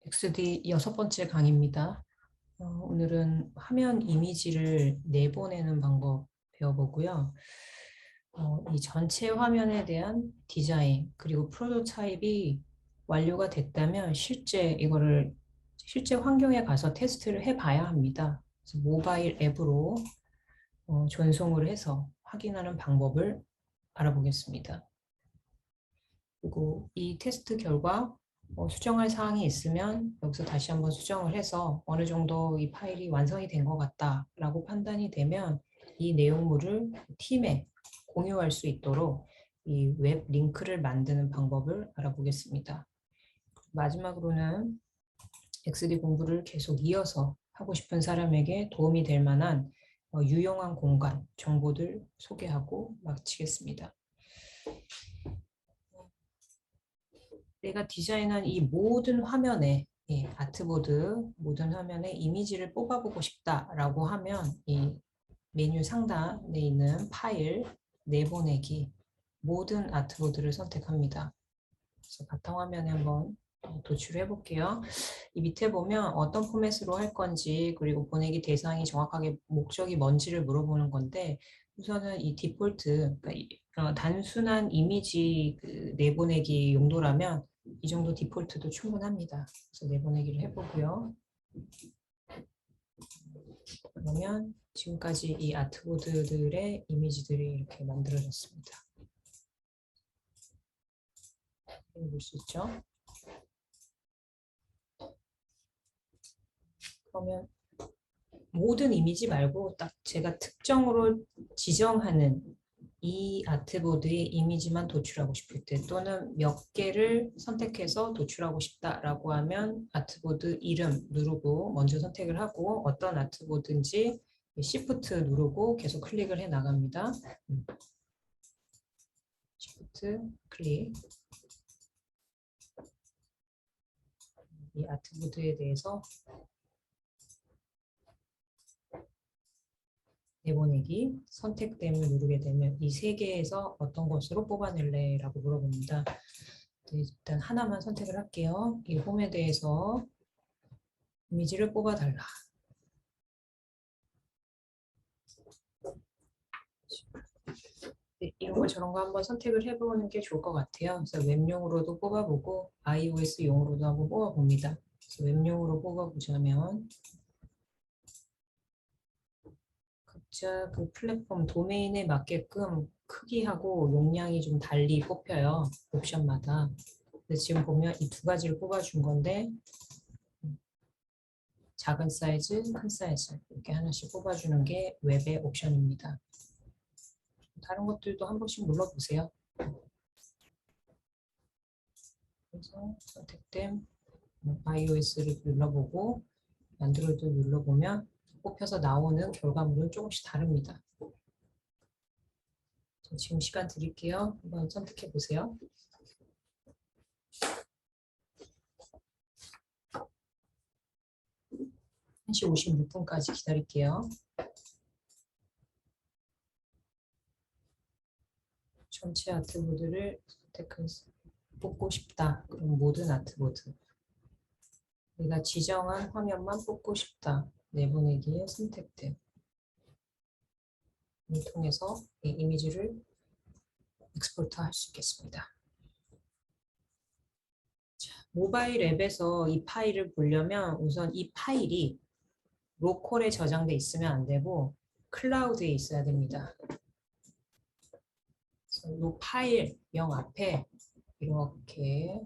XD 6번째 강의입니다. 오늘은 화면 이미지를 내보내는 방법 배워보고요. 이 전체 화면에 대한 디자인 그리고 프로토타입이 완료가 됐다면 실제 환경에 가서 테스트를 해봐야 합니다. 그래서 모바일 앱으로 전송을 해서 확인하는 방법을 알아보겠습니다. 그리고 이 테스트 결과 수정할 사항이 있으면 여기서 다시 한번 수정을 해서 어느 정도 이 파일이 완성이 된 것 같다라고 판단이 되면 이 내용물을 팀에 공유할 수 있도록 이 웹 링크를 만드는 방법을 알아보겠습니다. 마지막으로는 XD 공부를 계속 이어서 하고 싶은 사람에게 도움이 될 만한 유용한 공간, 정보들 소개하고 마치겠습니다. 내가 디자인한 이 모든 화면에 아트보드 모든 화면에 이미지를 뽑아보고 싶다라고 하면 이 메뉴 상단에 있는 파일 내보내기 모든 아트보드를 선택합니다. 그래서 바탕화면에 한번 도출해 볼게요. 이 밑에 보면 어떤 포맷으로 할 건지 그리고 보내기 대상이 정확하게 목적이 뭔지를 물어보는 건데 우선은 이 디폴트 그러니까 단순한 이미지 내보내기 용도라면 이 정도 디폴트도 충분합니다. 그래서 내보내기를 해보고요. 그러면 지금까지 이 아트보드들의 이미지들이 이렇게 만들어졌습니다. 볼 수 있죠? 그러면 모든 이미지 말고 딱 제가 특정으로 지정하는 이 아트보드의 이미지만 도출하고 싶을 때 또는 몇 개를 선택해서 도출하고 싶다라고 하면 아트보드 이름 누르고 먼저 선택을 하고 어떤 아트보드인지 Shift 누르고 계속 클릭을 해 나갑니다. Shift 클릭. 이 아트보드에 대해서 내보내기 선택됨을 누르게 되면 이 세 개에서 어떤 것으로 뽑아낼래? 라고 물어봅니다. 일단 하나만 선택을 할게요. 이 홈에 대해서 이미지를 뽑아달라. 네, 이런 거 저런 거 한번 선택을 해보는 게 좋을 것 같아요. 그래서 웹용으로도 뽑아보고 iOS용으로도 한번 뽑아봅니다. 그래서 웹용으로 뽑아보자면 각자 그 플랫폼 도메인에 맞게끔 크기하고 용량이 좀 달리 뽑혀요. 옵션마다. 근데 지금 보면 이 두 가지를 뽑아준 건데 작은 사이즈, 큰 사이즈 이렇게 하나씩 뽑아주는 게 웹의 옵션입니다. 다른 것들도 한 번씩 눌러보세요. 그래서 선택된 iOS를 눌러보고 안드로이드 눌러보면 뽑혀서 나오는 결과물은 조금씩 다릅니다. 지금 시간 드릴게요. 한번 선택해 보세요. 1시 56분까지 기다릴게요. 전체 아트보드를 뽑고 싶다. 그럼 모든 아트보드. 내가 지정한 화면만 뽑고 싶다. 내보내기에 선택됨. 이 통해서 이 이미지를 익스포트 할 수 있겠습니다. 자, 모바일 앱에서 이 파일을 보려면 우선 이 파일이 로컬에 저장돼 있으면 안 되고 클라우드에 있어야 됩니다. 이 파일명 앞에 이렇게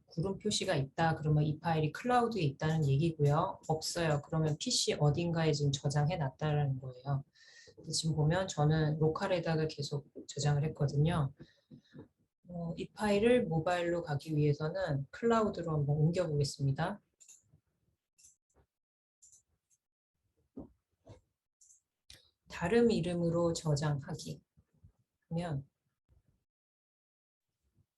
구름 표시가 있다 그러면 이 파일이 클라우드에 있다는 얘기고요. 없어요. 그러면 PC 어딘가에 지금 저장해 놨다는 거예요. 지금 보면 저는 로컬에다가 계속 저장을 했거든요. 이 파일을 모바일로 가기 위해서는 클라우드로 한번 옮겨 보겠습니다. 다른 이름으로 저장하기 하면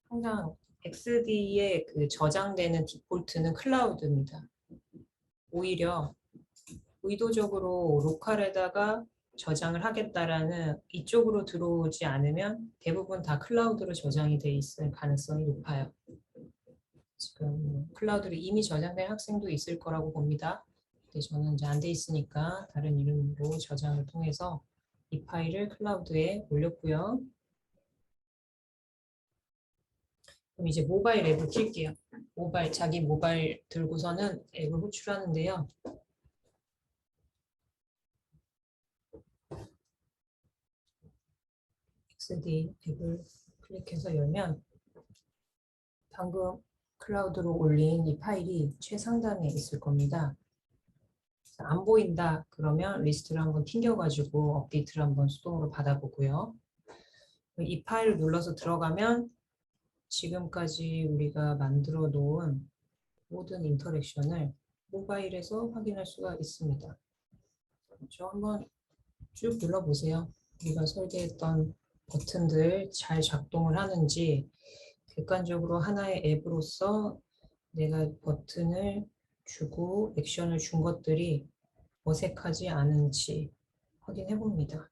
항상 XD에 그 저장되는 디폴트는 클라우드입니다. 오히려 의도적으로 로컬에다가 저장을 하겠다라는 이쪽으로 들어오지 않으면 대부분 다 클라우드로 저장이 돼 있을 가능성이 높아요. 지금 클라우드로 이미 저장된 학생도 있을 거라고 봅니다. 근데 저는 이제 안 돼 있으니까 다른 이름으로 저장을 통해서 이 파일을 클라우드에 올렸고요. 그럼 이제 모바일 앱을 킬게요. 자기 모바일 들고서는 앱을 호출하는데요. XD 앱을 클릭해서 열면 방금 클라우드로 올린 이 파일이 최상단에 있을 겁니다. 안 보인다 그러면 리스트를 한번 튕겨가지고 업데이트를 한번 수동으로 받아보고요. 이 파일을 눌러서 들어가면 지금까지 우리가 만들어 놓은 모든 인터랙션을 모바일에서 확인할 수가 있습니다. 그렇죠? 한번 쭉 눌러보세요. 우리가 설계했던 버튼들 잘 작동을 하는지 객관적으로 하나의 앱으로서 내가 버튼을 주고 액션을 준 것들이 어색하지 않은지 확인해 봅니다.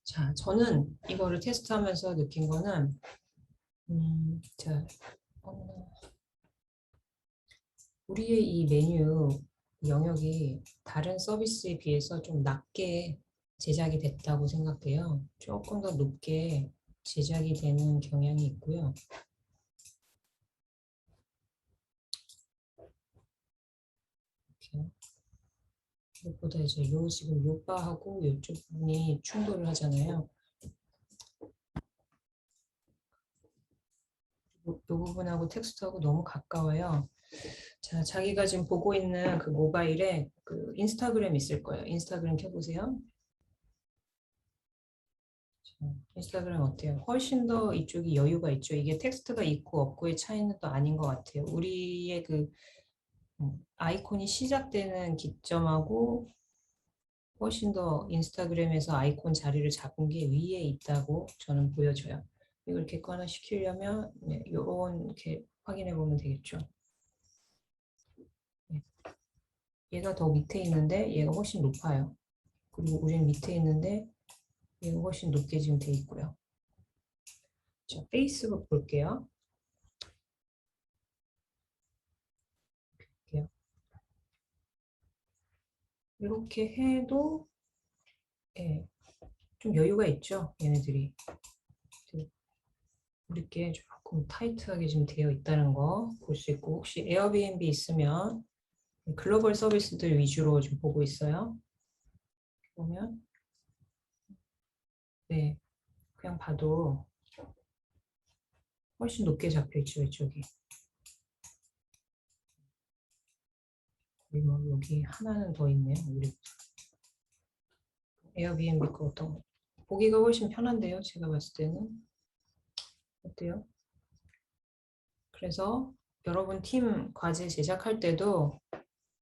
자, 저는 이거를 테스트하면서 느낀 거는 자, 우리의 이 메뉴 영역이 다른 서비스에 비해서 좀 낮게 제작이 됐다고 생각해요. 조금 더 높게 제작이 되는 경향이 있고요. 이렇게. 무엇보다 이제 지금 요 바하고 이쪽 부분이 충돌을 하잖아요. 이 부분하고 텍스트하고 너무 가까워요. 자, 자기가 지금 보고 있는 그 모바일에 그 인스타그램 있을 거예요. 인스타그램 켜보세요. 자, 인스타그램 어때요? 훨씬 더 이쪽이 여유가 있죠. 이게 텍스트가 있고 없고의 차이는 또 아닌 것 같아요. 우리의 그 아이콘이 시작되는 기점하고 훨씬 더 인스타그램에서 아이콘 자리를 잡은 게 위에 있다고 저는 보여져요. 이걸 객관화시키려면 이렇게 확인해 보면 되겠죠. 네. 얘가 더 밑에 있는데 얘가 훨씬 높아요. 그리고 우리는 밑에 있는데 얘가 훨씬 높게 지금 돼 있고요. 자, 페이스북 볼게요. 이렇게 해도 예, 좀 여유가 있죠. 얘네들이. 우리께 조금 타이트하게 좀 되어 있다는 거 볼 수 있고 혹시 에어비앤비 있으면 글로벌 서비스들 위주로 좀 보고 있어요. 보면 네, 그냥 봐도 훨씬 높게 잡혀 있죠, 이쪽이. 그리고 여기 하나는 더 있네요. 우리 에어비앤비 거 어떤 거. 보기가 훨씬 편한데요, 제가 봤을 때는. 어때요? 그래서 여러분 팀 과제 제작할 때도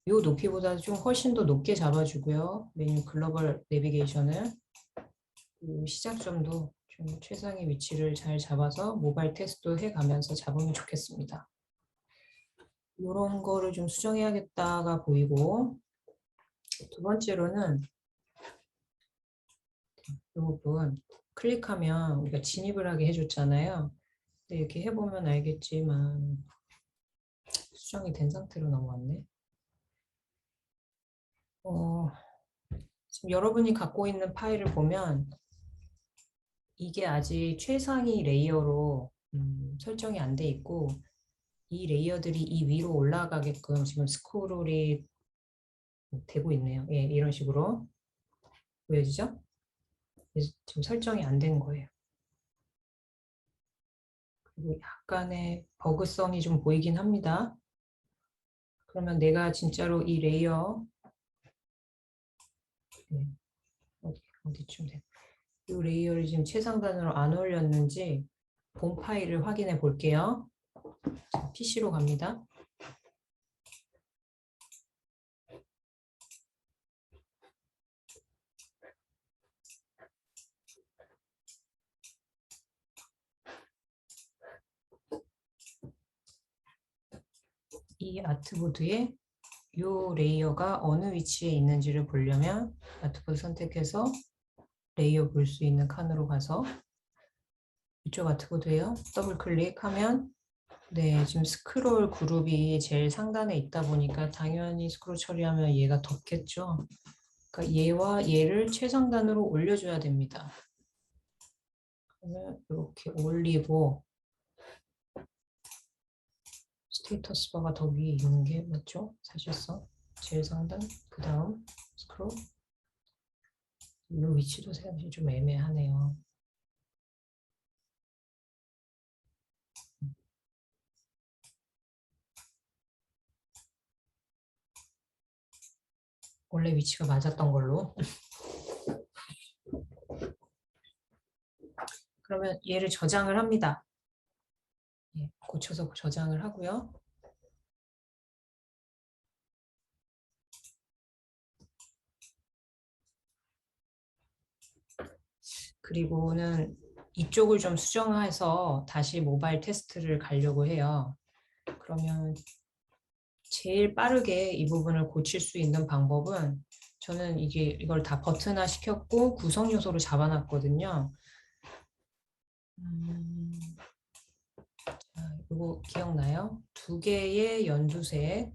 이 높이보다 좀 훨씬 더 높게 잡아주고요. 메뉴 글로벌 내비게이션을 시작점도 좀 최상의 위치를 잘 잡아서 모바일 테스트도 해가면서 잡으면 좋겠습니다. 이런 거를 좀 수정해야겠다가 보이고 두 번째로는 이 부분 클릭하면 우리가 진입을 하게 해줬잖아요. 근데 이렇게 해보면 알겠지만 수정이 된 상태로 넘어왔네. 지금 여러분이 갖고 있는 파일을 보면 이게 아직 최상위 레이어로 설정이 안 돼 있고 이 레이어들이 이 위로 올라가게끔 지금 스크롤이 되고 있네요. 예, 이런 식으로 보여지죠? 지금 설정이 안 된 거예요. 그리고 약간의 버그성이 좀 보이긴 합니다. 그러면 내가 진짜로 이 레이어 네, 어디쯤 돼? 이 레이어를 지금 최상단으로 안 올렸는지 본 파일을 확인해 볼게요. 자, PC로 갑니다. 이 아트보드에 이 레이어가 어느 위치에 있는지를 보려면 아트보드 선택해서 레이어 볼 수 있는 칸으로 가서 이쪽 아트보드예요. 더블 클릭하면 네, 지금 스크롤 그룹이 제일 상단에 있다 보니까 당연히 스크롤 처리하면 얘가 덮겠죠. 그러니까 얘와 얘를 최상단으로 올려줘야 됩니다. 그러면 이렇게 올리고 스테이터스 바가 더 위에 있는 게 맞죠? 사실상 제일 상단, 그 다음 스크롤. 이 위치도 사실 좀 애매하네요. 원래 위치가 맞았던 걸로. 그러면 얘를 저장을 합니다. 예, 고쳐서 저장을 하고요. 그리고는 이쪽을 좀 수정해서 다시 모바일 테스트를 가려고 해요. 그러면 제일 빠르게 이 부분을 고칠 수 있는 방법은 저는 이걸 다 버튼화 시켰고 구성 요소로 잡아놨거든요. 이거 기억나요? 두 개의 연두색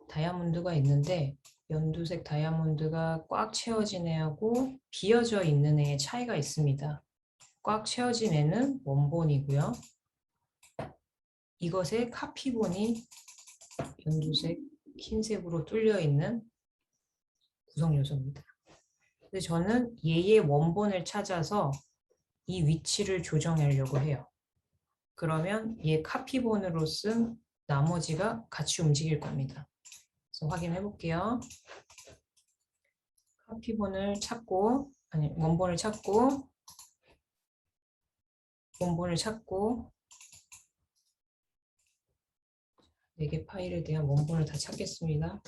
다이아몬드가 있는데 연두색 다이아몬드가 꽉 채워진 애하고 비어져 있는 애의 차이가 있습니다. 꽉 채워진 애는 원본이고요. 이것의 카피본이 연두색, 흰색으로 뚫려 있는 구성 요소입니다. 근데 저는 얘의 원본을 찾아서 이 위치를 조정하려고 해요. 그러면 얘 카피본으로 쓴 나머지가 같이 움직일 겁니다. 그래서 확인해 볼게요. 카피본을 찾고, 아니, 원본을 찾고, 원본을 찾고, 4개 파일에 대한 원본을 다 찾겠습니다.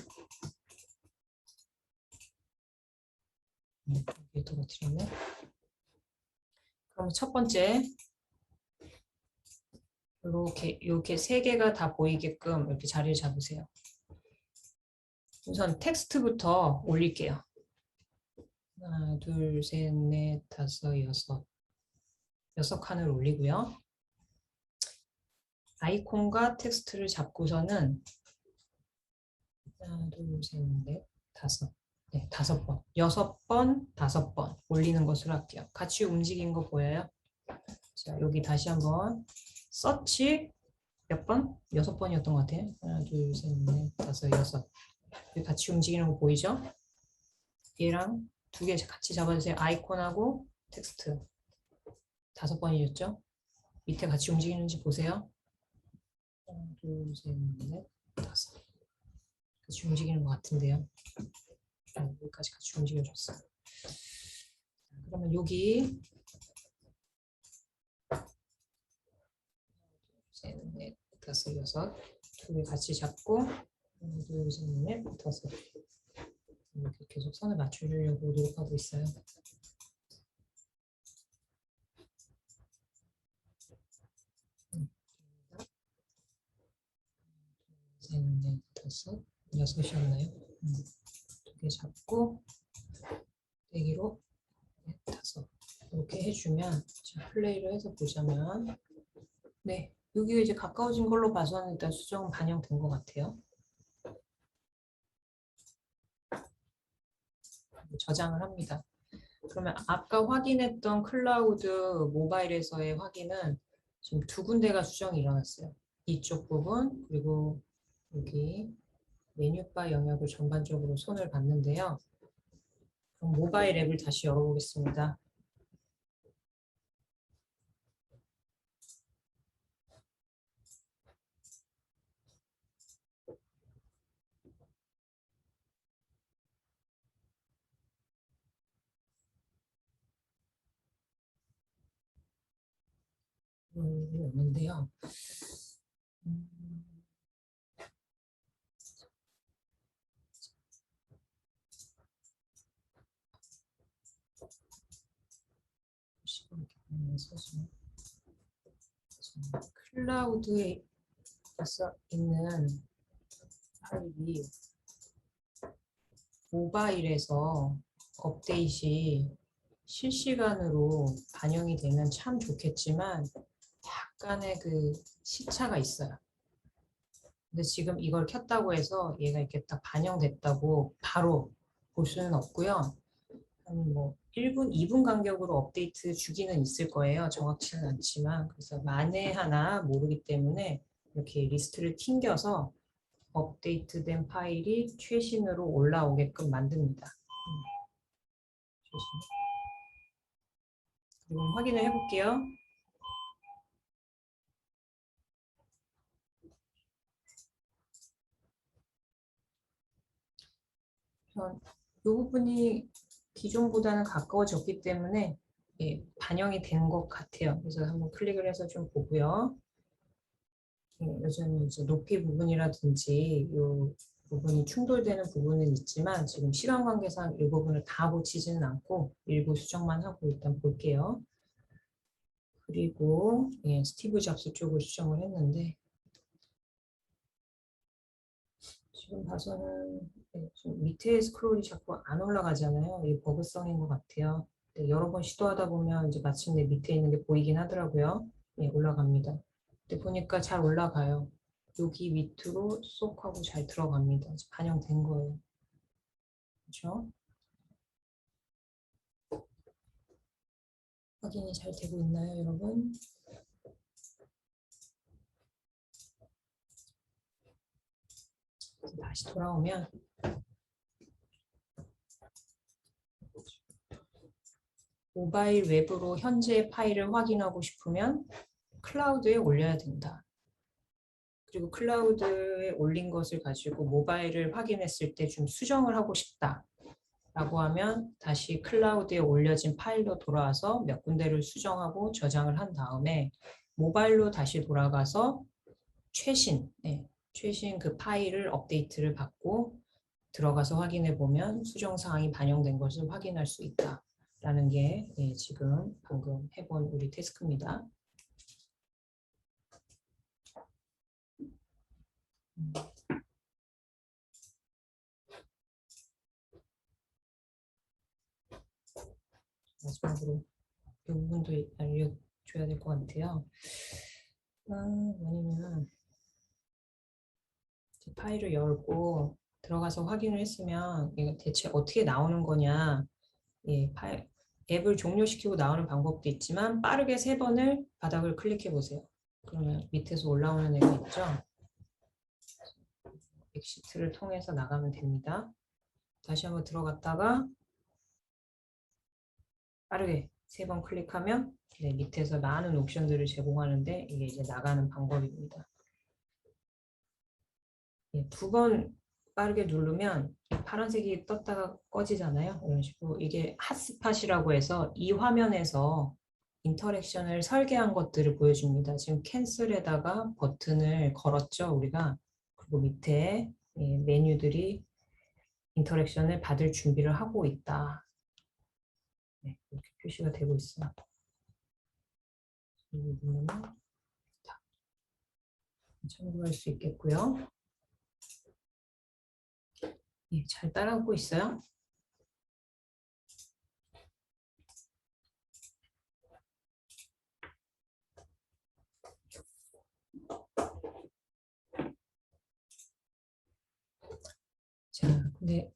여기 떨어뜨렸네. 그럼 첫 번째, 이렇게 3개가 다 보이게끔 이렇게 자리를 잡으세요. 우선 텍스트부터 올릴게요. 하나, 둘, 셋, 넷, 다섯, 여섯. 6칸을 올리고요. 아이콘과 텍스트를 잡고서는 하나, 둘, 셋, 넷, 다섯. 네, 5번. 6번, 5번 올리는 것으로 할게요. 같이 움직인 거 보여요? 자, 여기 다시 한번 서치 몇 번? 6번이었던 것 같아요. 하나, 둘, 셋, 넷, 다섯, 여섯. 여기 같이 움직이는 거 보이죠? 얘랑 2개 같이 잡아주세요. 아이콘하고 텍스트. 5번이었죠? 밑에 같이 움직이는지 보세요. 하나, 둘, 셋, 넷, 다섯. 같이 움직이는 것 같은데요. 여기까지 같이 움직여줬어요. 그러면 여기 셋, 넷, 다섯, 여섯 2개 같이 잡고 하나, 둘, 셋, 넷, 다섯 이렇게 계속 선을 맞추려고 노력하고 있어요. 셋, 넷, 다섯, 6이었나요? 2개 잡고 빼기로 넷, 다섯 이렇게 해주면 자, 플레이를 해서 보자면 네, 여기 이제 가까워진 걸로 봐서는 일단 수정은 반영된 것 같아요. 저장을 합니다. 그러면 아까 확인했던 클라우드 모바일에서의 확인은 지금 2군데가 수정이 일어났어요. 이쪽 부분 그리고 여기 메뉴바 영역을 전반적으로 손을 봤는데요. 그럼 모바일 앱을 다시 열어보겠습니다. 없는데요. 클라우드에 있는 파일이 모바일에서 업데이트이 실시간으로 반영이 되면 참 좋겠지만 약간의 그 시차가 있어요. 근데 지금 이걸 켰다고 해서 얘가 이렇게 딱 반영됐다고 바로 볼 수는 없고요. 한 뭐 1분, 2분 간격으로 업데이트 주기는 있을 거예요. 정확치는 않지만. 그래서 만에 하나 모르기 때문에 이렇게 리스트를 튕겨서 업데이트된 파일이 최신으로 올라오게끔 만듭니다. 그리고 확인을 해볼게요. 이 부분이 기존보다는 가까워졌기 때문에 예, 반영이 된 것 같아요. 그래서 한번 클릭을 해서 좀 보고요. 예, 요즘 이제 높이 부분이라든지 이 부분이 충돌되는 부분은 있지만 지금 시간 관계상 이 부분을 다 고치지는 않고 일부 수정만 하고 일단 볼게요. 그리고 예, 스티브 잡스 쪽을 수정을 했는데 지금 봐서는 예, 좀 밑에 스크롤이 자꾸 안 올라가잖아요. 이게 버그성인 것 같아요. 네, 여러 번 시도하다 보면 이제 마침내 밑에 있는 게 보이긴 하더라고요. 예, 올라갑니다. 근데 보니까 잘 올라가요. 여기 밑으로 쏙 하고 잘 들어갑니다. 이제 반영된 거예요. 그렇죠? 확인이 잘 되고 있나요, 여러분? 다시 돌아오면 모바일 웹으로 현재 파일을 확인하고 싶으면 클라우드에 올려야 된다. 그리고 클라우드에 올린 것을 가지고 모바일을 확인했을 때 좀 수정을 하고 싶다. 라고 하면 다시 클라우드에 올려진 파일로 돌아와서 몇 군데를 수정하고 저장을 한 다음에 모바일로 다시 돌아가서 최신 그 파일을 업데이트를 받고 들어가서 확인해 보면 수정 사항이 반영된 것을 확인할 수 있다라는 게 지금 방금 해본 우리 태스크입니다. 마지막으로 이 부분도 알려줘야 될 것 같아요. 뭐냐면 파일을 열고 들어가서 확인을 했으면 이거 대체 어떻게 나오는 거냐. 예, 앱을 종료시키고 나오는 방법도 있지만 빠르게 3번을 바닥을 클릭해 보세요. 그러면 밑에서 올라오는 애가 있죠. 엑시트를 통해서 나가면 됩니다. 다시 한번 들어갔다가 빠르게 3번 클릭하면 밑에서 많은 옵션들을 제공하는데 이게 이제 나가는 방법입니다. 2번 빠르게 누르면 파란색이 떴다가 꺼지잖아요. 이런 식으로 이게 핫스팟이라고 해서 이 화면에서 인터랙션을 설계한 것들을 보여줍니다. 지금 캔슬에다가 버튼을 걸었죠, 우리가. 그리고 밑에 메뉴들이 인터랙션을 받을 준비를 하고 있다. 네, 이렇게 표시가 되고 있어요. 이 부분은 참고할 수 있겠고요. 예, 잘 따라오고 있어요. 자, 근데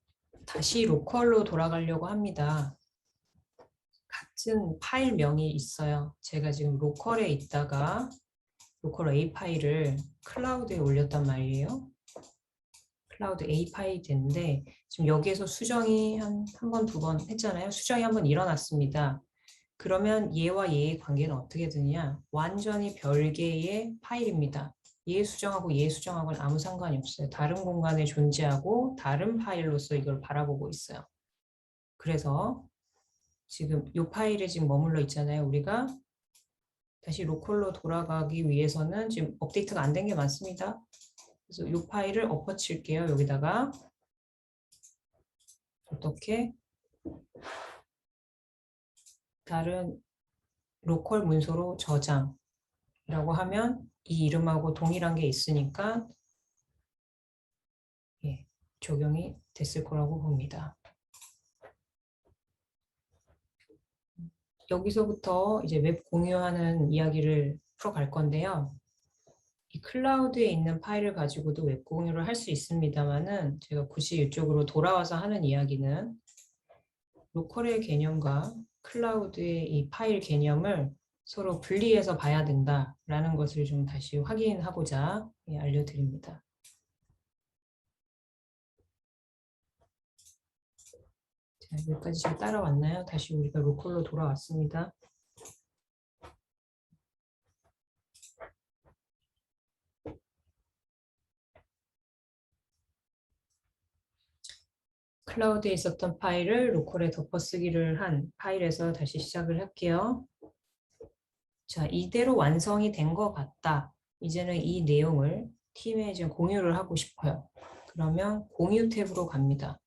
다시 로컬로 돌아가려고 합니다. 같은 파일명이 있어요. 제가 지금 로컬에 있다가 로컬 A 파일을 클라우드에 올렸단 말이에요. 클라우드 A 파일이 됐는데 지금 여기에서 수정이 한 번, 2번 했잖아요. 수정이 한 번 일어났습니다. 그러면 얘와 얘의 관계는 어떻게 되느냐? 완전히 별개의 파일입니다. 얘 수정하고 얘 수정하고는 아무 상관이 없어요. 다른 공간에 존재하고 다른 파일로서 이걸 바라보고 있어요. 그래서 지금 이 파일에 지금 머물러 있잖아요. 우리가 다시 로컬로 돌아가기 위해서는 지금 업데이트가 안 된 게 많습니다. 그래서 이 파일을 엎어칠게요. 여기다가 어떻게 다른 로컬 문서로 저장이라고 하면 이 이름하고 동일한 게 있으니까 적용이 됐을 거라고 봅니다. 여기서부터 이제 웹 공유하는 이야기를 풀어갈 건데요. 이 클라우드에 있는 파일을 가지고도 웹 공유를 할 수 있습니다만은 제가 굳이 이쪽으로 돌아와서 하는 이야기는 로컬의 개념과 클라우드의 이 파일 개념을 서로 분리해서 봐야 된다라는 것을 좀 다시 확인하고자 알려드립니다. 자, 여기까지 잘 따라왔나요? 다시 우리가 로컬로 돌아왔습니다. 클라우드에 있었던 파일을 로컬에 덮어쓰기를 한 파일에서 다시 시작을 할게요. 자, 이대로 완성이 된 것 같다. 이제는 이 내용을 팀에 이제 공유를 하고 싶어요. 그러면 공유 탭으로 갑니다.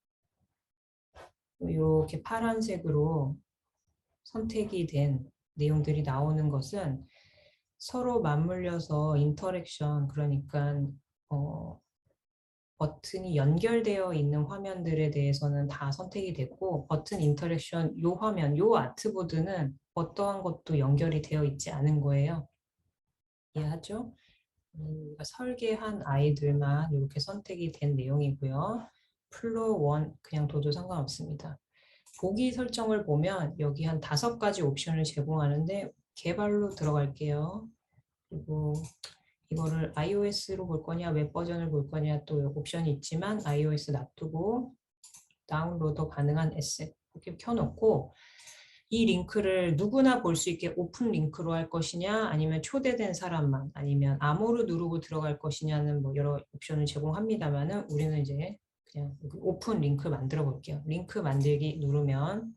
이렇게 파란색으로 선택이 된 내용들이 나오는 것은 서로 맞물려서 인터랙션, 그러니까 버튼이 연결되어 있는 화면들에 대해서는 다 선택이 됐고, 버튼 인터랙션 요 화면, 요 아트보드는 어떠한 것도 연결이 되어 있지 않은 거예요. 이해하죠? 설계한 아이들만 이렇게 선택이 된 내용이고요. 플로어 1 그냥 둬도 상관없습니다. 보기 설정을 보면 여기 한 5가지 옵션을 제공하는데 개발로 들어갈게요. 그리고 이거를 iOS로 볼 거냐 웹 버전을 볼 거냐 또 옵션이 있지만 iOS 놔두고 다운로드 가능한 에셋 이렇게 켜놓고 이 링크를 누구나 볼 수 있게 오픈 링크로 할 것이냐 아니면 초대된 사람만 아니면 암호로 누르고 들어갈 것이냐는 뭐 여러 옵션을 제공합니다만은 우리는 이제 그냥 오픈 링크 만들어 볼게요. 링크 만들기 누르면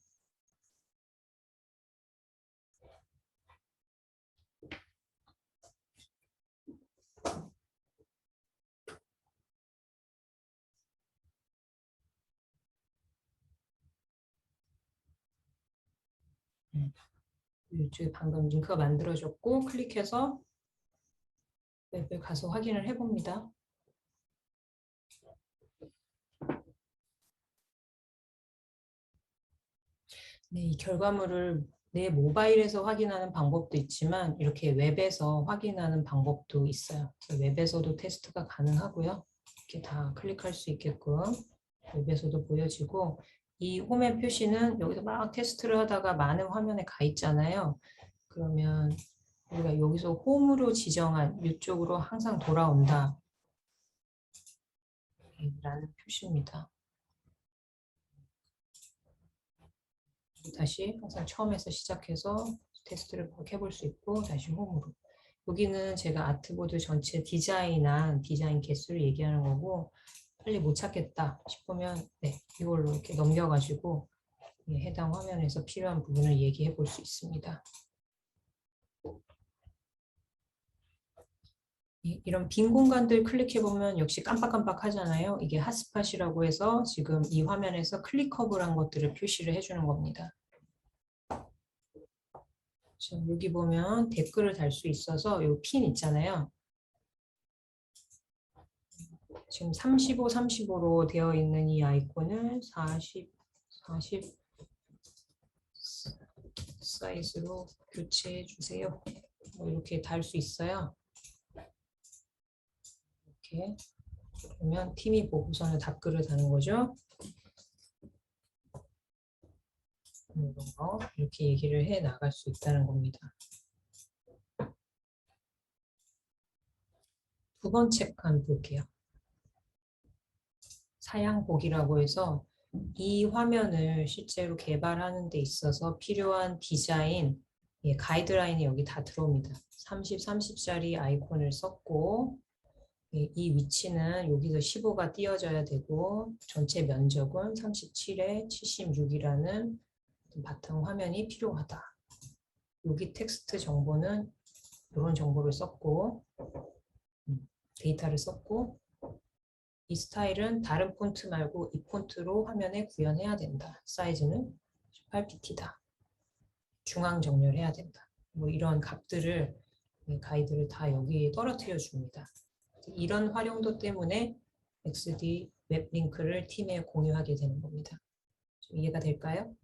이쪽에 방금 링크가 만들어졌고 클릭해서 웹에 가서 확인을 해봅니다. 네, 이 결과물을 내 모바일에서 확인하는 방법도 있지만 이렇게 웹에서 확인하는 방법도 있어요. 웹에서도 테스트가 가능하고요. 이렇게 다 클릭할 수 있게끔 웹에서도 보여지고 이 홈의 표시는 여기서 막 테스트를 하다가 많은 화면에 가 있잖아요. 그러면 우리가 여기서 홈으로 지정한 이쪽으로 항상 돌아온다 라는 표시입니다. 다시 항상 처음에서 시작해서 테스트를 해볼 수 있고 다시 홈으로. 여기는 제가 아트보드 전체 디자인한 디자인 개수를 얘기하는 거고 빨리 못 찾겠다 싶으면 네, 이걸로 이렇게 넘겨가지고 해당 화면에서 필요한 부분을 얘기해 볼 수 있습니다. 이런 빈 공간들 클릭해 보면 역시 깜빡깜빡 하잖아요. 이게 핫스팟이라고 해서 지금 이 화면에서 클릭허브란 것들을 표시를 해주는 겁니다. 여기 보면 댓글을 달 수 있어서 이 핀 있잖아요. 지금 35, 35로 되어 있는 이 아이콘을 40 사이즈로 교체해 주세요. 이렇게 달 수 있어요. 이렇게 그러면 팀이 보고서는 댓글을 다는 거죠. 이런 거 이렇게 얘기를 해 나갈 수 있다는 겁니다. 두 번째 칸 볼게요. 사양보기라고 해서 이 화면을 실제로 개발하는 데 있어서 필요한 디자인, 가이드라인이 여기 다 들어옵니다. 30, 30짜리 아이콘을 썼고 이 위치는 여기서 15가 띄어져야 되고 전체 면적은 37에 76이라는 바탕 화면이 필요하다. 여기 텍스트 정보는 이런 정보를 썼고 데이터를 썼고 이 스타일은 다른 폰트 말고 이 폰트로 화면에 구현해야 된다. 사이즈는 18pt다. 중앙 정렬해야 된다. 뭐 이런 값들을 가이드를 다 여기에 떨어뜨려 줍니다. 이런 활용도 때문에 XD 웹 링크를 팀에 공유하게 되는 겁니다. 좀 이해가 될까요?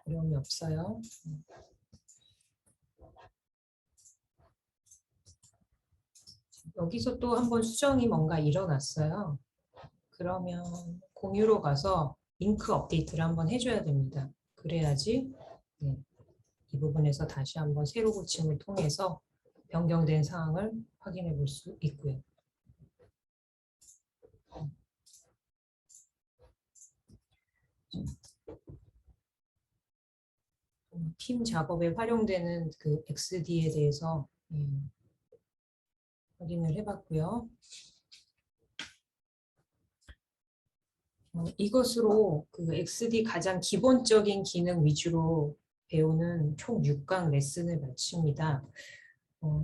어려움이 없어요. 여기서 또 한번 수정이 뭔가 일어났어요. 그러면 공유로 가서 링크 업데이트를 한번 해줘야 됩니다. 그래야지 네, 이 부분에서 다시 한번 새로 고침을 통해서 변경된 사항을 확인해 볼 수 있고요. 팀 작업에 활용되는 그 XD에 대해서 확인을 해봤고요. 이것으로 그 XD 가장 기본적인 기능 위주로 배우는 총 6강 레슨을 마칩니다.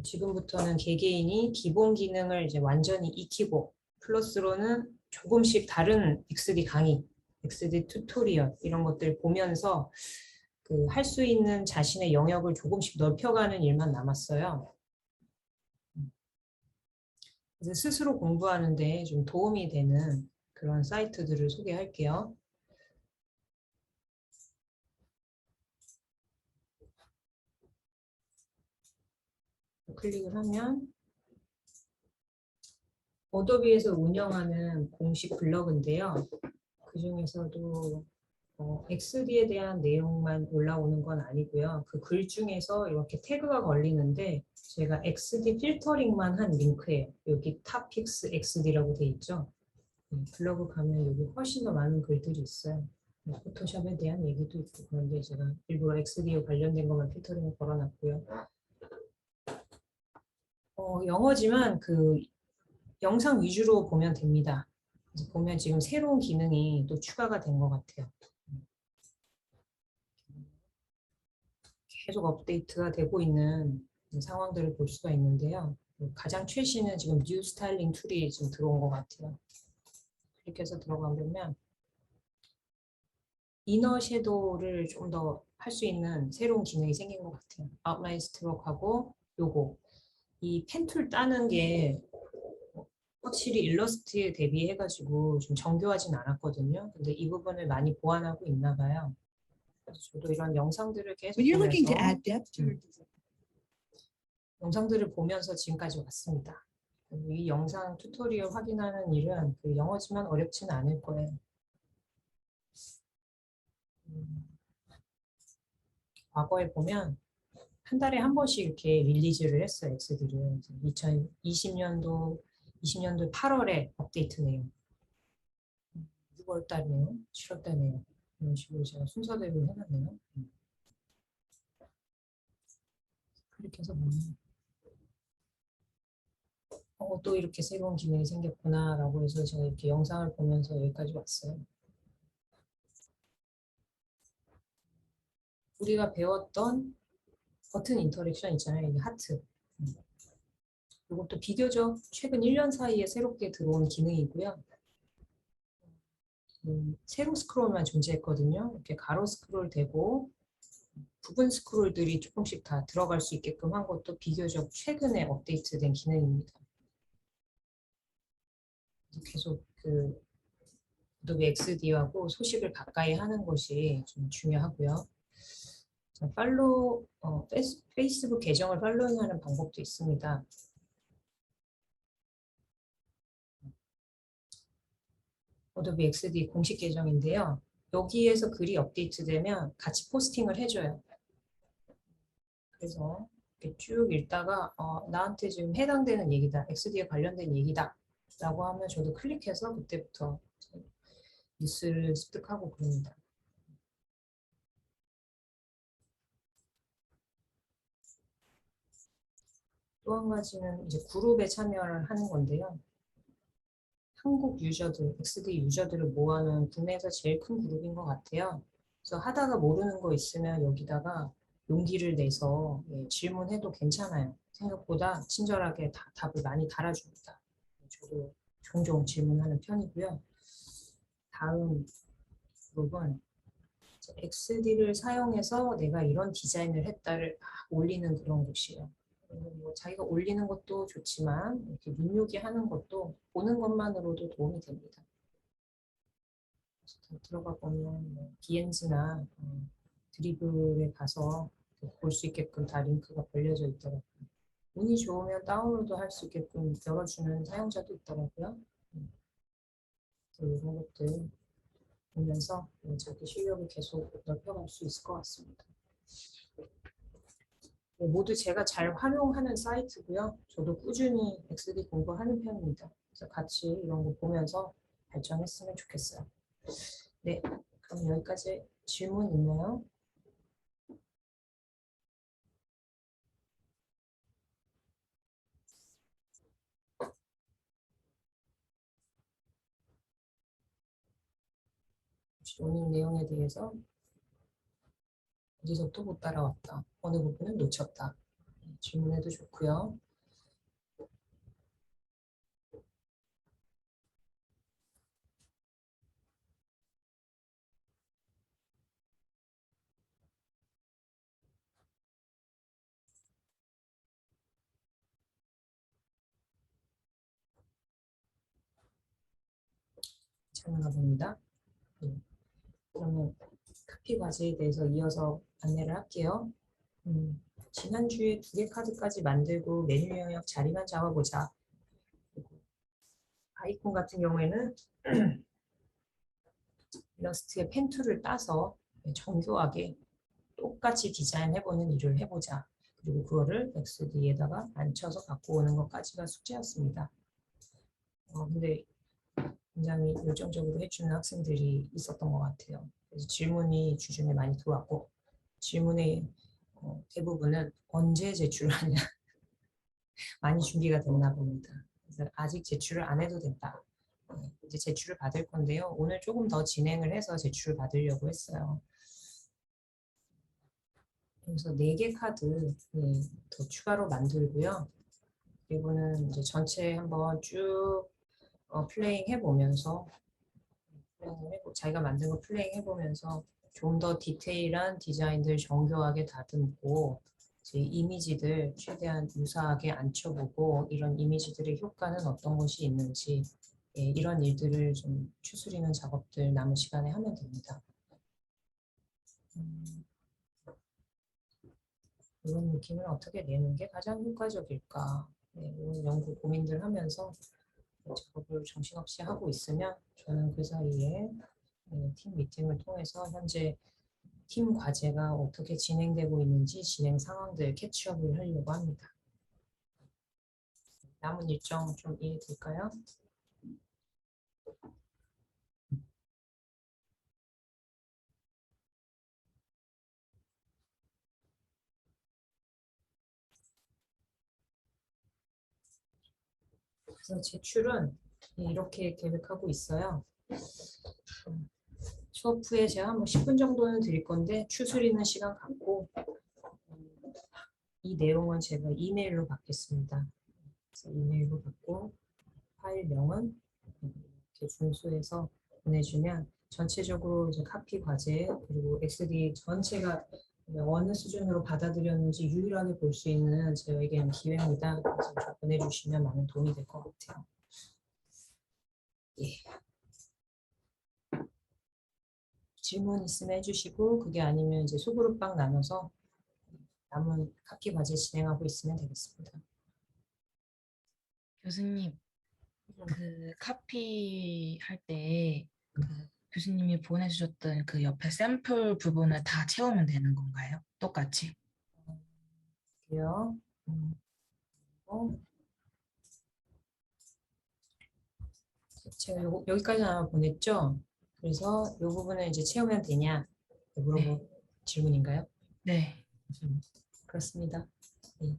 지금부터는 개개인이 기본 기능을 이제 완전히 익히고 플러스로는 조금씩 다른 XD 강의, XD 튜토리얼 이런 것들 보면서 그 할 수 있는 자신의 영역을 조금씩 넓혀가는 일만 남았어요. 그래서 스스로 공부하는데 좀 도움이 되는 그런 사이트들을 소개할게요. 클릭을 하면 어도비에서 운영하는 공식 블로그인데요. 그 중에서도 XD에 대한 내용만 올라오는 건 아니고요. 그 글 중에서 이렇게 태그가 걸리는데 제가 XD 필터링만 한 링크예요. 여기 탑픽스 XD라고 돼 있죠. 블로그 가면 여기 훨씬 더 많은 글들이 있어요. 포토샵에 대한 얘기도 있고 그런데 제가 일부러 XD에 관련된 것만 필터링을 걸어놨고요. 영어지만 그 영상 위주로 보면 됩니다. 그래서 보면 지금 새로운 기능이 또 추가가 된 것 같아요. 계속 업데이트가 되고 있는 상황들을 볼 수가 있는데요. 가장 최신은 지금 뉴 스타일링 툴이 지금 들어온 것 같아요. 이렇게 해서 들어가면 이너 섀도우를 좀 더 할 수 있는 새로운 기능이 생긴 것 같아요. 아웃라인 스트로크하고 요거 이 펜툴 따는 게 확실히 일러스트에 대비해가지고 좀 정교하진 않았거든요. 근데 이 부분을 많이 보완하고 있나 봐요. 그래서 저도 이런 영상들을 계속 When you're looking to 보면서 add depth to your design. 영상들을 보면서 지금까지 왔습니다. 이 영상 튜토리얼 확인하는 일은 그 영어지만 어렵지는 않을 거예요. 과거에 보면 한 달에 한 번씩 이렇게 릴리즈를 했어요. XD를 2020년도 8월에 업데이트 내용, 6월 달이네요, 7월 달이네요. 이런 식으로 제가 순서대로 해놨네요. 그렇게 해서 보면 또 이렇게 새로운 기능이 생겼구나라고 해서 제가 이렇게 영상을 보면서 여기까지 왔어요. 우리가 배웠던 버튼 인터랙션 있잖아요. 이게 하트. 이것도 비교적 최근 1년 사이에 새롭게 들어온 기능이고요. 세로 스크롤만 존재했거든요. 이렇게 가로 스크롤 되고 부분 스크롤들이 조금씩 다 들어갈 수 있게끔 한 것도 비교적 최근에 업데이트된 기능입니다. 계속 그 어도비 XD하고 소식을 가까이 하는 것이 좀 중요하고요. 페이스북 계정을 팔로잉하는 방법도 있습니다. 어도비 XD 공식 계정인데요. 여기에서 글이 업데이트되면 같이 포스팅을 해줘요. 그래서 이렇게 쭉 읽다가 나한테 지금 해당되는 얘기다, XD에 관련된 얘기다 라고 하면 저도 클릭해서 그때부터 뉴스를 습득하고 그럽니다. 또 한 가지는 이제 그룹에 참여를 하는 건데요. 한국 유저들, XD 유저들을 모아놓은 국내에서 제일 큰 그룹인 것 같아요. 그래서 하다가 모르는 거 있으면 여기다가 용기를 내서 질문해도 괜찮아요. 생각보다 친절하게 답을 많이 달아줍니다. 저도 종종 질문하는 편이고요. 다음 그룹은 XD를 사용해서 내가 이런 디자인을 했다를 올리는 그런 곳이에요. 뭐 자기가 올리는 것도 좋지만 이렇게 눈요기하는 것도 보는 것만으로도 도움이 됩니다. 들어가 보면 비엔즈나 드리블에 가서 볼 수 있게끔 다 링크가 벌려져 있더라고요. 운이 좋으면 다운로드 할 수 있게끔 열어주는 사용자도 있더라고요. 이런 것들 보면서 자기 실력을 계속 넓혀갈 수 있을 것 같습니다. 모두 제가 잘 활용하는 사이트고요. 저도 꾸준히 XD 공부하는 편입니다. 그래서 같이 이런 거 보면서 발전했으면 좋겠어요. 네, 그럼 여기까지 질문 있나요? 오늘 내용에 대해서 어디서 또 못 따라왔다. 어느 부분은 놓쳤다. 질문해도 좋고요. 참여가 봅니다. 그러면 카피 과제에 대해서 이어서 안내를 할게요. 지난주에 2개 카드까지 만들고 메뉴 영역 자리만 잡아보자. 아이콘 같은 경우에는 일러스트의 펜툴을 따서 정교하게 똑같이 디자인해보는 일을 해보자. 그리고 그거를 XD에다가 앉혀서 갖고 오는 것까지가 숙제였습니다. 근데 굉장히 열정적으로 해주는 학생들이 있었던 것 같아요. 그래서 질문이 주중에 많이 들어왔고 질문의 대부분은 언제 제출하냐 많이 준비가 됐나 봅니다. 그래서 아직 제출을 안 해도 된다. 이제 제출을 받을 건데요. 오늘 조금 더 진행을 해서 제출을 받으려고 했어요. 그래서 4개 카드 더 추가로 만들고요. 그리고는 이제 전체 한번 쭉 플레잉 해보면서 자기가 만든 거 플레잉 해보면서 좀 더 디테일한 디자인들 정교하게 다듬고 제 이미지들 최대한 유사하게 앉혀보고 이런 이미지들의 효과는 어떤 것이 있는지 이런 일들을 좀 추스리는 작업들 남은 시간에 하면 됩니다. 이런 느낌을 어떻게 내는 게 가장 효과적일까? 이런 연구 고민들 하면서 작업을 정신없이 하고 있으면 저는 그 사이에 팀 미팅을 통해서 현재 팀 과제가 어떻게 진행되고 있는지 진행 상황들 캐치업을 하려고 합니다. 남은 일정 좀 이해될까요? 그래서 제출은 이렇게 계획하고 있어요. 수업 후에 제가 한 10분 정도는 드릴 건데 추스리는 시간 갖고 이 내용은 제가 이메일로 받겠습니다. 그래서 이메일로 받고 파일명은 이렇게 준수해서 보내주면 전체적으로 이제 카피 과제 그리고 XD 전체가 어느 수준으로 받아들였는지 유일하게 볼 수 있는 저에게는 기회입니다. 그래서 보내주시면 많은 도움이 될 것 같아요. 예. 질문 있으면 해주시고 그게 아니면 이제 소그룹방 나눠서 남은 카피 과제 진행하고 있으면 되겠습니다. 교수님, 그 카피 할 때 그 교수님이 보내주셨던 그 옆에 샘플 부분을 다 채우면 되는 건가요? 똑같이? 그래요. 제가 여기까지 아마 보냈죠? 그래서 이 부분을 이제 채우면 되냐 네. 물어볼 질문인가요? 네. 그렇습니다. 네.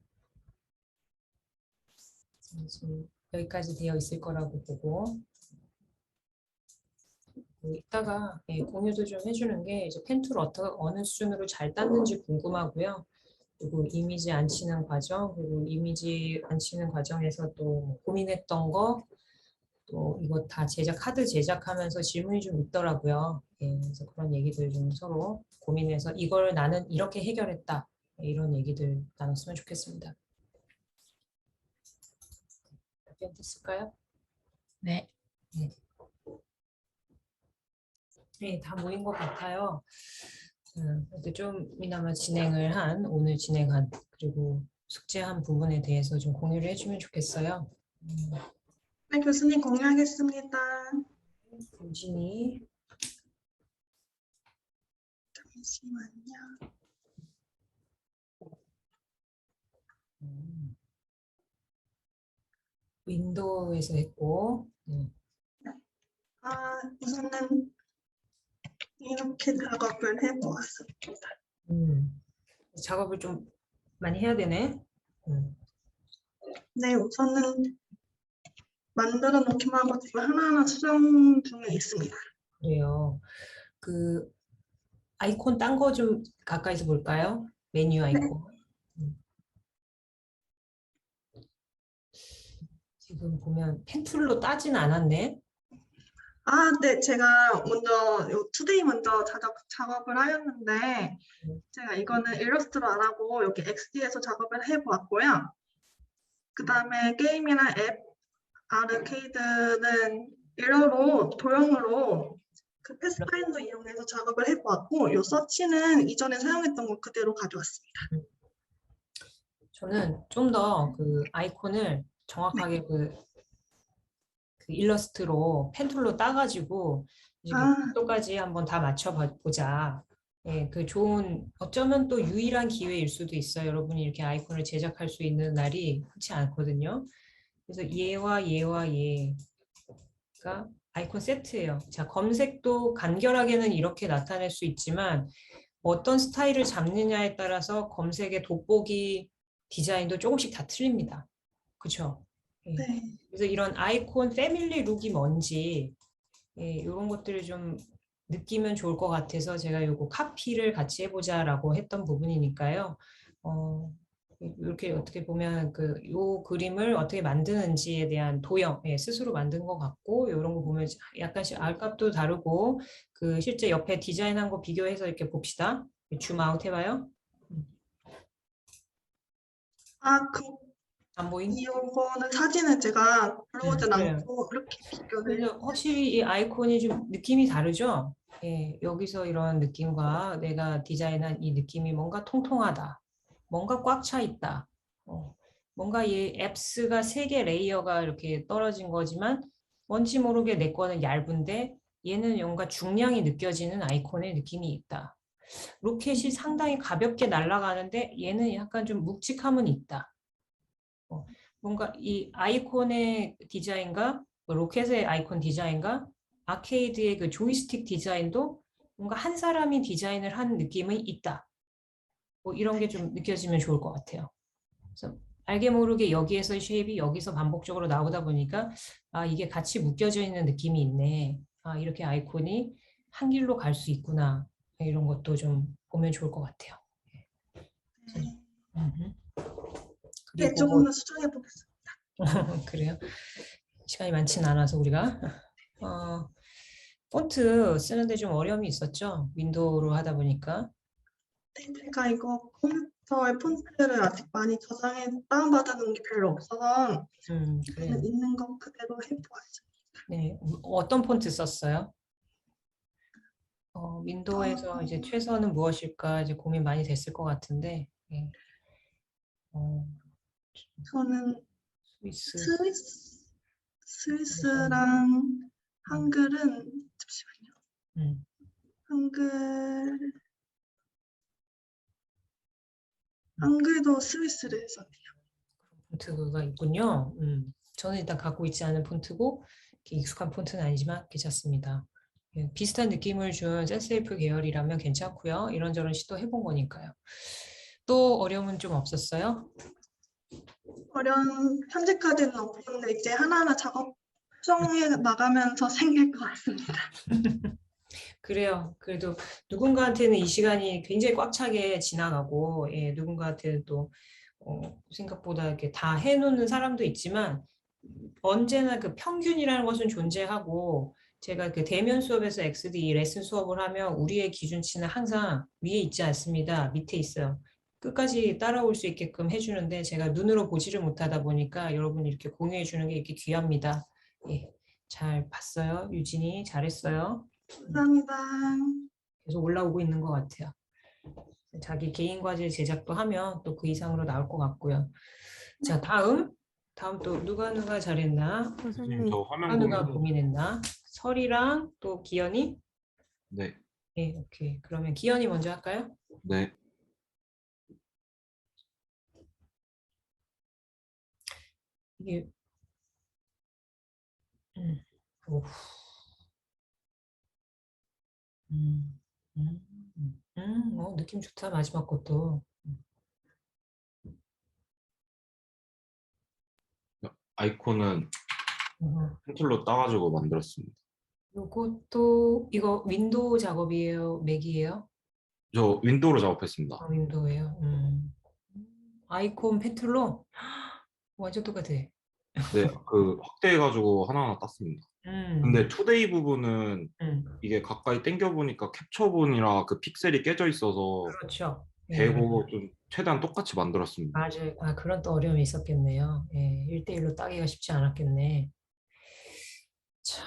지금 여기까지 되어 있을 거라고 보고 이따가 공유도 좀 해주는 게 이제 펜툴 어느 수준으로 잘 땄는지 궁금하고요. 그리고 이미지 안 치는 과정, 그리고 이미지 안 치는 과정에서 또 고민했던 거, 또 이거 다 카드 제작하면서 질문이 좀 있더라고요. 그래서 그런 얘기들 좀 서로 고민해서 이걸 나는 이렇게 해결했다. 이런 얘기들 나눴으면 좋겠습니다. 답변 됐을까요? 네. 네. 네, 다 모인 것 같아요. 그래도 좀이나마 진행을 한, 오늘 진행한, 그리고 숙제한 부분에 대해서 좀 공유를 해주면 좋겠어요. 네, 교수님 공유하겠습니다. 유진이, 잠시만요. 음, 윈도우에서 했고, 우선은 이렇게 작업을 해보았습니다. 작업을 좀 많이 해야 되네. 네, 우선은 만들어 놓기만 하고 지금 하나하나 수정 중에 있습니다. 그래요. 그 아이콘 딴 거 좀 가까이서 볼까요? 메뉴 아이콘. 지금 보면 펜 툴로 따진 않았네. 네, 제가 먼저 투데이 먼저 작업을 하였는데 제가 이거는 일러스트로 안 하고 여기 XD에서 작업을 해보았고요. 그 다음에 게임이나 앱, 아르케이드는 일러로 도형으로 그 패스파인더 이용해서 작업을 해보았고 이 서치는 이전에 사용했던 거 그대로 가져왔습니다. 저는 좀 더 그 아이콘을 정확하게 그 일러스트로 펜 툴로 따가지고 이제 각도까지 한번 다 맞춰보자. 예, 그 좋은 어쩌면 또 유일한 기회일 수도 있어요. 여러분이 이렇게 아이콘을 제작할 수 있는 날이 흔치 않거든요. 그래서 얘와 얘와 얘가 아이콘 세트예요. 자, 검색도 간결하게는 이렇게 나타낼 수 있지만 어떤 스타일을 잡느냐에 따라서 검색의 돋보기 디자인도 조금씩 다 틀립니다. 그렇죠? 네. 그래서 이런 아이콘 패밀리 룩이 뭔지 이런 것들을 좀 느끼면 좋을 것 같아서 제가 요거 카피를 같이 해보자라고 했던 부분이니까요. 이렇게 어떻게 보면 요 그림을 어떻게 만드는지에 대한 도형 스스로 만든 것 같고 이런 거 보면 약간씩 알값도 다르고 그 실제 옆에 디자인한 거 비교해서 이렇게 봅시다. 줌 아웃 해봐요. 안 보인? 이거는 사진을 제가 들어오진 그래요. 않고 이렇게 비교를. 그래서 확실히 이 아이콘이 좀 느낌이 다르죠? 예, 여기서 이런 느낌과 내가 디자인한 이 느낌이 뭔가 통통하다. 뭔가 꽉 차 있다. 뭔가 이 앱스가 3개 레이어가 이렇게 떨어진 거지만 뭔지 모르게 내 거는 얇은데 얘는 뭔가 중량이 느껴지는 아이콘의 느낌이 있다. 로켓이 상당히 가볍게 날아가는데 얘는 약간 좀 묵직함은 있다. 뭔가 이 아이콘의 디자인과 로켓의 아이콘 디자인과 아케이드의 그 조이스틱 디자인도 뭔가 한 사람이 디자인을 한 느낌이 있다. 뭐 이런 게 좀 느껴지면 좋을 것 같아요. 그래서 알게 모르게 여기에서 쉐입이 여기서 반복적으로 나오다 보니까 이게 같이 묶여져 있는 느낌이 있네. 이렇게 아이콘이 한 길로 갈 수 있구나. 이런 것도 좀 보면 좋을 것 같아요. 네, 조금 더 수정해 보겠습니다. 그래요? 시간이 많지는 않아서 우리가 폰트 쓰는데 좀 어려움이 있었죠? 윈도우로 하다 보니까. 네, 제가 이거 컴퓨터에 폰트를 아직 많이 저장해 다운받아놓은 게 별로 없어서 그래요. 있는 거 그대로 해보았습니다. 네, 어떤 폰트 썼어요? 윈도우에서 이제 최선은 무엇일까 이제 고민 많이 됐을 것 같은데. 예. 저는 스위스. 스위스랑 한글은 잠시만요. 한글도 스위스를 썼네요. 폰트가 있군요. 저는 일단 갖고 있지 않은 폰트고 이렇게 익숙한 폰트는 아니지만 괜찮습니다. 예, 비슷한 느낌을 준 센세이프 계열이라면 괜찮고요. 이런저런 시도해본 거니까요. 또 어려움은 좀 없었어요? 현재까지는 없었는데 이제 하나하나 작업 수정해 나가면서 생길 것 같습니다. 그래요. 그래도 누군가한테는 이 시간이 굉장히 꽉 차게 지나가고, 누군가한테는 또 생각보다 이렇게 다 해놓는 사람도 있지만 언제나 그 평균이라는 것은 존재하고 제가 그 대면 수업에서 XD 레슨 수업을 하면 우리의 기준치는 항상 위에 있지 않습니다. 밑에 있어요. 끝까지 따라올 수 있게끔 해주는데 제가 눈으로 보지를 못하다 보니까 여러분이 이렇게 공유해 주는 게 이렇게 귀합니다. 예, 잘 봤어요. 유진이 잘했어요. 감사합니다. 계속 올라오고 있는 것 같아요. 자기 개인 과제 제작도 하면 또 그 이상으로 나올 것 같고요. 자, 다음 또 누가 잘했나? 선생님 저 화면 누가 공유. 고민했나? 설이랑 또 기현이? 네, 네, 오케이. 그러면 기현이 먼저 할까요? 네. 이게 오, 음, 느낌 좋다 마지막 것도. 아이콘은 음, 펜툴로 따가지고 만들었습니다. 요것도 이거 윈도우 작업이에요, 맥이에요? 저 윈도우로 작업했습니다. 윈도우예요. 아이콘 펜툴로 완전 똑같아. 네, 그 확대해가지고 하나하나 땄습니다. 근데 투데이 부분은 음, 이게 가까이 당겨보니까 캡처본이라 그 픽셀이 깨져 있어서 그렇죠. 예, 대고 좀 최대한 똑같이 만들었습니다. 맞아요. 아, 그런 또 어려움이 있었겠네요. 예, 1대1로 따기가 쉽지 않았겠네. 자,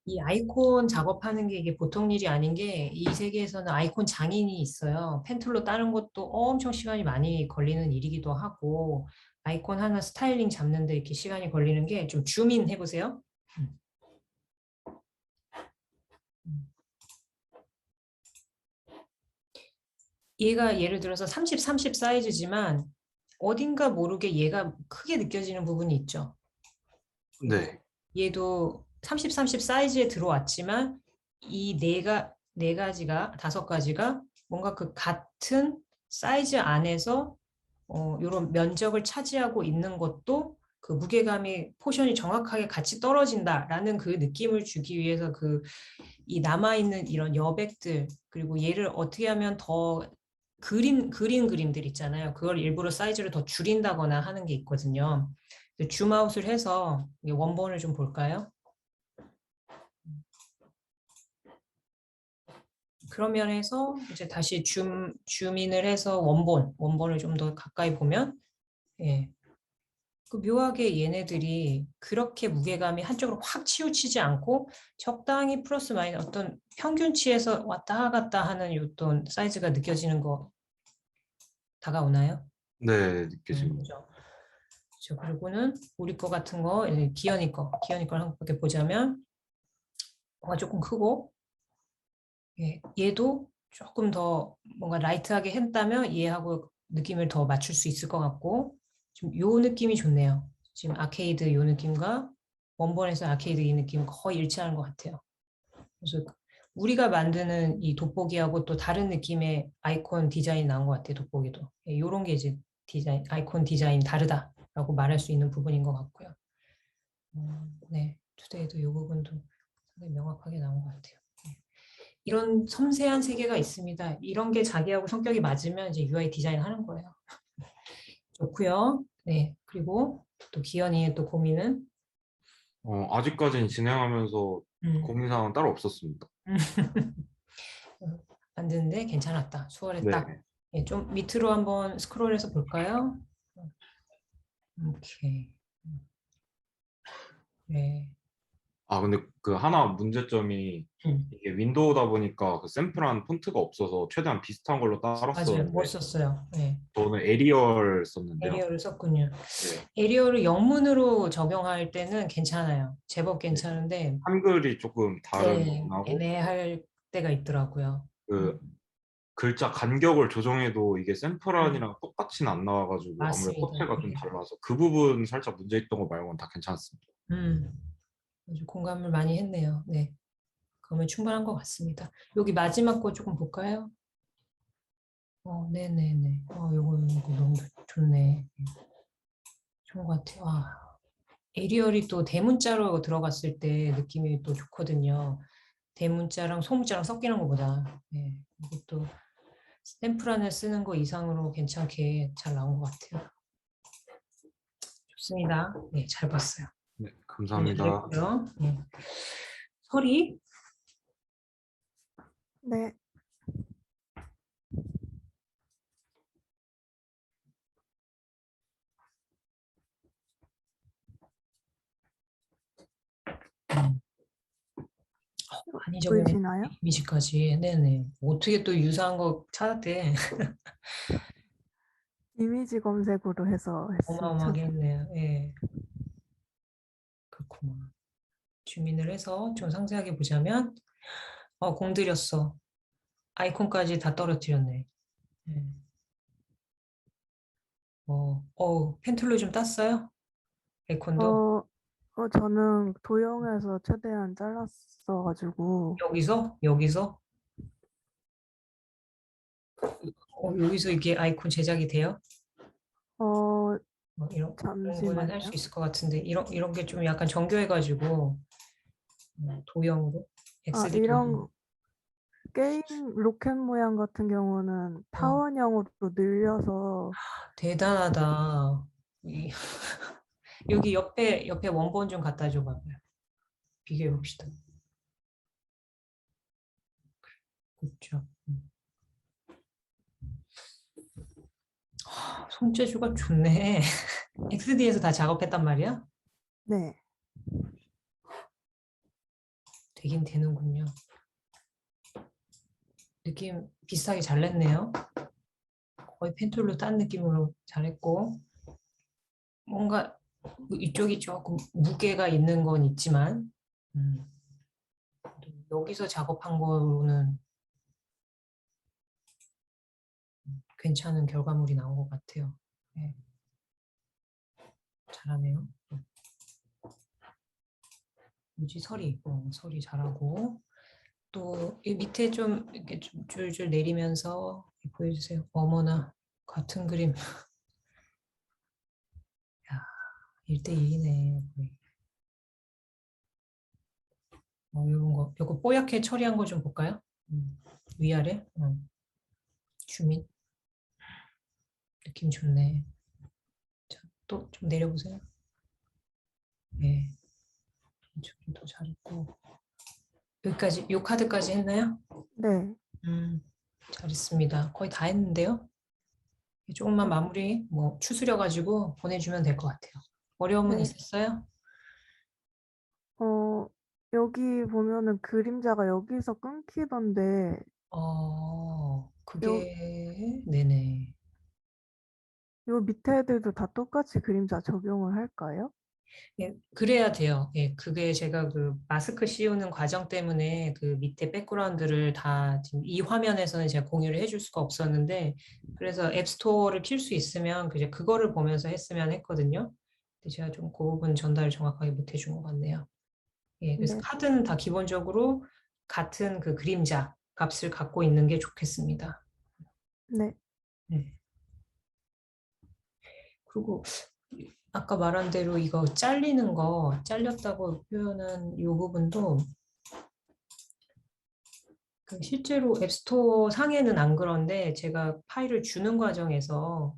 이 아이콘 작업하는 게 이게 보통 일이 아닌 게 이 세계에서는 아이콘 장인이 있어요. 펜툴로 따는 것도 엄청 시간이 많이 걸리는 일이기도 하고 아이콘 하나 스타일링 잡는데 이렇게 시간이 걸리는 게 좀 줌인 해보세요. 얘가 예를 들어서 30, 30 사이즈지만 어딘가 모르게 얘가 크게 느껴지는 부분이 있죠. 네, 얘도 30, 30 사이즈에 들어왔지만 이 네 가지가 다섯 가지가 뭔가 그 같은 사이즈 안에서 이런 면적을 차지하고 있는 것도 그 무게감이 포션이 정확하게 같이 떨어진다라는 그 느낌을 주기 위해서 그 이 남아있는 이런 여백들 그리고 얘를 어떻게 하면 더 그린 그림들 있잖아요. 그걸 일부러 사이즈를 더 줄인다거나 하는 게 있거든요. 줌아웃을 해서 원본을 좀 볼까요? 그런 면에서 이제 다시 줌인을 해서 원본을 좀 더 가까이 보면, 예. 그 묘하게 얘네들이 그렇게 무게감이 한쪽으로 확 치우치지 않고 적당히 플러스 마이너스 어떤 평균치에서 왔다 갔다 하는 어떤 사이즈가 느껴지는 거 다가오나요? 네, 느껴집니다. 그죠. 그렇죠. 그리고는 우리 거 같은 거, 기현이 걸 한번 보자면 뭔가 조금 크고, 예, 얘도 조금 더 뭔가 라이트하게 했다면 얘하고 느낌을 더 맞출 수 있을 것 같고, 좀 요 느낌이 좋네요. 지금 아케이드 요 느낌과 원본에서 아케이드 이 느낌 거의 일치하는 것 같아요. 그래서 우리가 만드는 이 돋보기하고 또 다른 느낌의 아이콘 디자인 나온 것 같아요. 돋보기도. 이런 게 이제 아이콘 디자인 다르다라고 말할 수 있는 부분인 것 같고요. 네, 투데이도 이 부분도 상당히 명확하게 나온 것 같아요. 네. 이런 섬세한 세계가 있습니다. 이런 게 자기하고 성격이 맞으면 이제 UI 디자인 하는 거예요. 좋고요. 네, 그리고 또 기현이의 또 고민은 아직까지는 진행하면서 음, 고민사항은 따로 없었습니다. 만드는데 괜찮았다. 수월했다. 네. 예, 좀 밑으로 한번 스크롤해서 볼까요? 오케이. 네. 아, 근데 그 하나 문제점이 이게 윈도우다 보니까 그 샘플한 폰트가 없어서 최대한 비슷한 걸로 맞아요. 따랐었는데 못 썼어요. 네. 저는 에리얼 썼는데요. 에리어를 썼군요. 네. 에리어를 영문으로 적용할 때는 괜찮아요. 제법 괜찮은데 한글이 조금 네, 다르긴 하고 애매할 때가 있더라고요. 그 글자 간격을 조정해도 이게 샘플안이랑 똑같이는 안 나와가지고 아무래도 맞습니다. 컷체가 좀 네. 달라서 그 부분 살짝 문제 있던 거 말고는 다 괜찮습니다. 아주 공감을 많이 했네요. 네. 그러면 충분한 것 같습니다. 여기 마지막 거 조금 볼까요? 네네네. 요거 너무 좋네. 좋은 것 같아요. 에리얼이 또 대문자로 들어갔을 때 느낌이 또 좋거든요. 대문자랑 소문자랑 섞이는 것보다. 네. 이것도 스탬프란을 쓰는 거 이상으로 괜찮게 잘 나온 것 같아요. 좋습니다. 네, 잘 봤어요. 네, 감사합니다. 잘했고요. 네. 설이 네, 많이 적용해. 보이시나요? 이미지까지. 네네. 어떻게 또 유사한 거 찾았대. 이미지 검색으로 해서 했습니다. 어마어마하게 했네요. 예. 그렇구나. 주민을 해서 좀 상세하게 보자면, 공들였어. 아이콘까지 다 떨어뜨렸네. 예. 펜툴로 좀 땄어요? 아이콘도. 저는 도형에서 최대한 잘랐어가지고 여기서? 여기서 이게 아이콘 제작이 돼요? 이런 거는 잠시만요. 할 수 있을 것 같은데, 이런 게 좀 약간 정교해가지고, 도형으로, XD 이런 게임 로켓 모양 같은 경우는 타원형으로 늘려서 대단하다. 여기 옆에 원본 좀 갖다 줘 봐봐요. 비교해 봅시다. 그렇죠. 손재주가 좋네. XD에서 다 작업했단 말이야? 네. 되긴 되는군요. 느낌 비슷하게 잘 냈네요. 거의 펜툴로 딴 느낌으로 잘했고, 뭔가 이쪽이 조금 무게가 있는 건 있지만, 여기서 작업한 거로는 괜찮은 결과물이 나온 것 같아요. 네. 잘하네요. 유지 서리 잘하고, 또 이 밑에 좀 이렇게 좀 줄줄 내리면서 보여주세요. 어머나 같은 그림. 야, 1대1이네. 요거 뽀얗게 처리한 거 좀 볼까요? 위아래. 주민. 느낌 좋네. 자, 또 좀 내려보세요. 네. 더 잘했고. 여기까지, 요 카드까지 했나요? 네. 잘했습니다. 거의 다 했는데요. 조금만 마무리 추스려가지고 보내주면 될 것 같아요. 어려움은 네. 있었어요? 여기 보면은 그림자가 여기서 끊기던데 그게 네네. 요 밑에 애들도 다 똑같이 그림자 적용을 할까요? 예, 그래야 돼요. 예, 그게 제가 그 마스크 씌우는 과정 때문에 그 밑에 백그라운드를 다 지금 이 화면에서는 제가 공유를 해줄 수가 없었는데, 그래서 앱스토어를 킬 수 있으면 이제 그거를 보면서 했으면 했거든요. 근데 제가 좀 그 부분 전달을 정확하게 못 해준 것 같네요. 예, 그래서 네. 카드는 다 기본적으로 같은 그 그림자 값을 갖고 있는 게 좋겠습니다. 네. 네. 그리고 아까 말한 대로 이거 잘리는 거, 잘렸다고 표현한 이 부분도 실제로 앱스토어 상에는 안 그런데 제가 파일을 주는 과정에서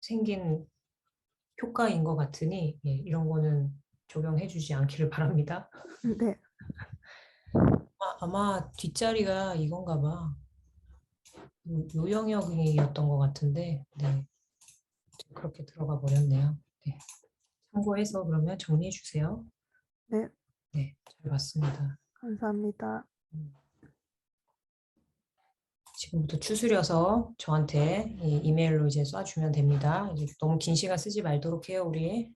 생긴 효과인 것 같으니 이런 거는 적용해주지 않기를 바랍니다. 네. 아마 뒷자리가 이건가 봐. 요 영역이었던 것 같은데 네. 그렇게 들어가 버렸네요. 네. 참고해서 그러면 정리해 주세요. 네. 네, 잘 봤습니다. 감사합니다. 지금부터 추스려서 저한테 이메일로 이제 쏴주면 됩니다. 이제 너무 긴 시간 쓰지 말도록 해요, 우리.